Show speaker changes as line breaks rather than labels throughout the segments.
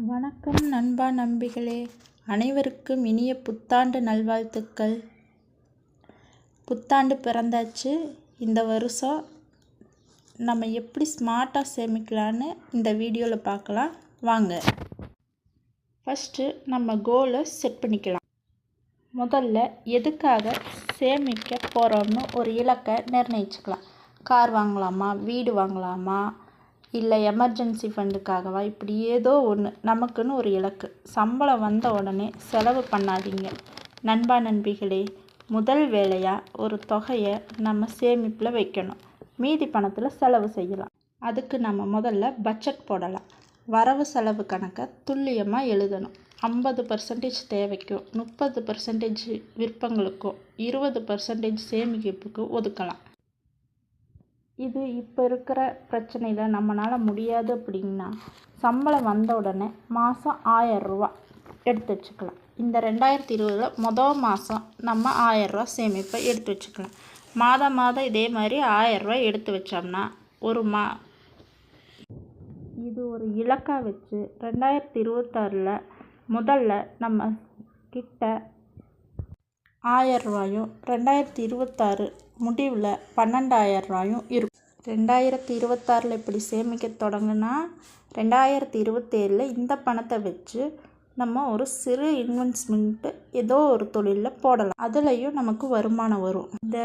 வணக்கம் நண்பா நம்பிகளே, அனைவருக்கும் இனிய புத்தாண்டு நல்வாழ்த்துக்கள். புத்தாண்டு பிறந்தாச்சு. இந்த வருஷம் நம்ம எப்படி ஸ்மார்ட்டாக சேமிக்கலான்னு இந்த வீடியோவில் பார்க்கலாம் வாங்க. ஃபஸ்ட்டு நம்ம கோலை செட் பண்ணிக்கலாம். முதல்ல எதுக்காக சேமிக்க போகிறோம்னு ஒரு இலக்கை நிர்ணயிச்சுக்கலாம். கார் வாங்கலாமா, வீடு வாங்கலாமா, இல்லை எமர்ஜென்சி ஃபண்டுக்காகவா, இப்படி ஏதோ ஒன்று நமக்குன்னு ஒரு இலக்கு. சம்பளம் வந்த உடனே செலவு பண்ணாதீங்க நண்பா நண்பிகளே. முதல் வேலையாக ஒரு தொகையை நம்ம சேமிப்பில் வைக்கணும். மீதி பணத்தில் செலவு செய்யலாம். அதுக்கு நம்ம முதல்ல பட்ஜெட் போடலாம். வரவு செலவு கணக்கை துல்லியமாக எழுதணும். 50% தேவைக்கும், 30% விருப்பங்களுக்கும், 20% சேமிப்புக்கு ஒதுக்கலாம். இது இப்போ இருக்கிற பிரச்சனையில் நம்மளால் முடியாது அப்படின்னா சம்பளம் வந்த உடனே மாதம் 1000 ரூபா எடுத்து வச்சுக்கலாம். இந்த 2020 மொதல் மாதம் நம்ம 1000 ரூபா சேமிப்பை எடுத்து வச்சுக்கலாம். மாதம் இதே மாதிரி 1000 ரூபா எடுத்து வச்சோம்னா இது ஒரு இலக்காக வச்சு 2026 முதல்ல நம்ம கிட்ட 1000 ரூபாயும் 2026 முடிவில் 12000 ரூபாயும் இருக்கும். 2026 இப்படி சேமிக்க தொடங்குனா 2027 இந்த பணத்தை வச்சு நம்ம ஒரு சிறு இன்வெஸ்ட்மெண்ட்டு ஏதோ ஒரு தொழிலில் போடலாம். அதுலேயும் நமக்கு வருமானம் வரும். இந்த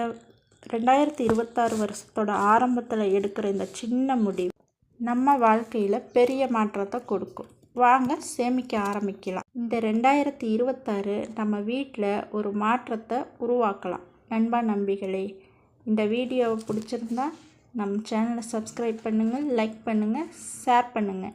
2026 வருஷத்தோட ஆரம்பத்தில் எடுக்கிற இந்த சின்ன முடிவு நம்ம வாழ்க்கையில் பெரிய மாற்றத்தை கொடுக்கும். வாங்க சேமிக்க ஆரம்பிக்கலாம். இந்த 2026 நம்ம வீட்டில் ஒரு மாற்றத்தை உருவாக்கலாம் நண்பா நம்பிகளே. இந்த வீடியோவை பிடிச்சிருந்தா நம்ம சேனலை சப்ஸ்கிரைப் பண்ணுங்கள், லைக் பண்ணுங்கள், ஷேர் பண்ணுங்கள்.